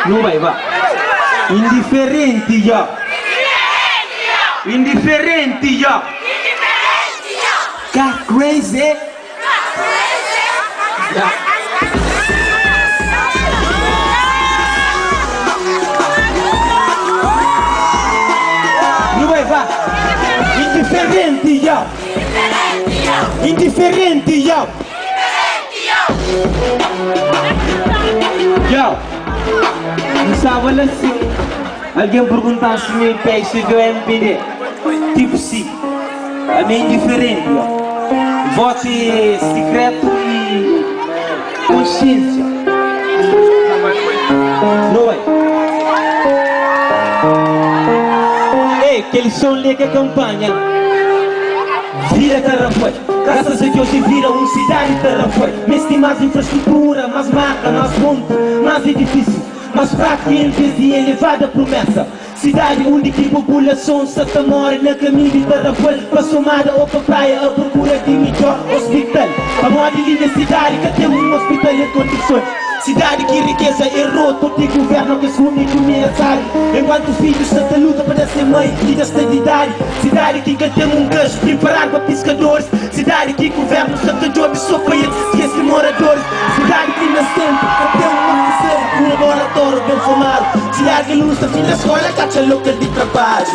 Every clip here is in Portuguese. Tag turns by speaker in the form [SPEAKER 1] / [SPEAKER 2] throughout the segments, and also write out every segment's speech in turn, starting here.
[SPEAKER 1] Não vai, vá. Indiferente, já. Indiferente, já. Tá crazy? Já. Não vai, vá. Indiferente, já. Indiferente, já. Já. Não sabe assim. Alguém perguntar se meu peixe do MPD. Tipo sim. A minha indiferente, ó. Vote secreto e consciência. Não é? Ei, aquele som ali que acompanha. Vira Tarrafoi. Graças a Deus vira uma cidade Tarrafoi. Mas tem mais infraestrutura, mais marca, mais ponte, mais edifício, mais prática em vez de elevada promessa. Cidade onde que população se mora na caminho de Tarrafoi. Para somada ou para praia a procura de melhor hospital. A moda linda cidade que tem um hospital em condições. Cidade que riqueza errou, todo o governo que assume que ameaçar. Enquanto filhos tanta luta para ser mãe e desta idade. Cidade que tem um gancho preparado para pescadores. Cidade que governo tanta job só para esses moradores. Cidade que nasce sempre, que tem um oficial, um laboratório bem formado. Cidade que luz da fim da escola, cacha louca de trabalho.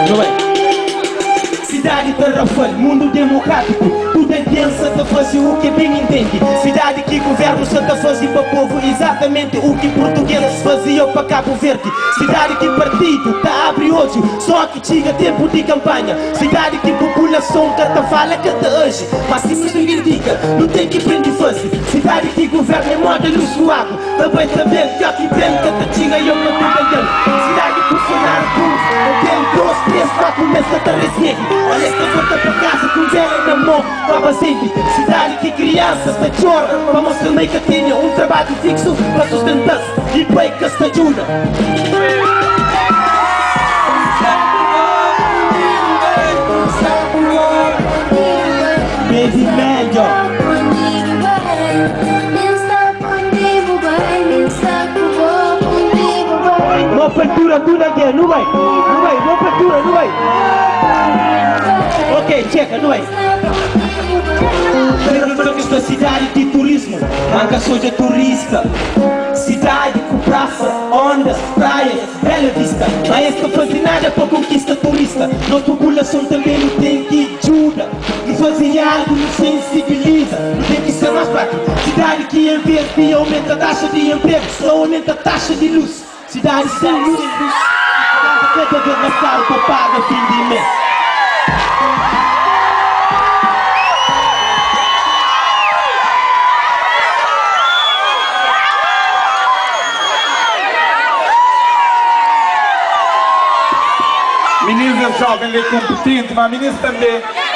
[SPEAKER 1] Não é? Cidade Tarrafoi, mundo democrático. Tudo é pensa de fazer o que bem entende. Cidade que governo só está fazendo para o povo exatamente o que portugueses faziam para Cabo Verde. Cidade que partido está abre hoje, só que chega tempo de campanha. Cidade que população canta fala canta hoje, mas se nos reivindica, não tem que prender fazer. Cidade que governo é moda no suave, também que aqui bem canta chega e eu não estou ganhando. Cidade que funcionário público, não tem dois, três, quatro meses que está resistente. Olha esta volta para casa com vela na mão, para sempre. Cidade que crianças te choram, para mostrar que tenha um trabalho fixo para sustentar-se e bem que se ajuda. Baby melhor. Uma apertura tudo aqui, não vai, uma apertura, não vai. Ok, checa, não vai. Esta cidade de turismo, manca soja turista. Cidade com praça, ondas, praias, bela vista. Mas esta faz nada para conquista turista. Nossa população também não tem que ajuda. E fazer algo não sensibiliza, não tem que ser mais prático. Cidade que em vez de aumenta a taxa de emprego, só aumenta a taxa de luz. Cidade sem luz, cada vez mais caro para pagar fim de mês.
[SPEAKER 2] Ministro é jovem, ele é competente, mas ministro também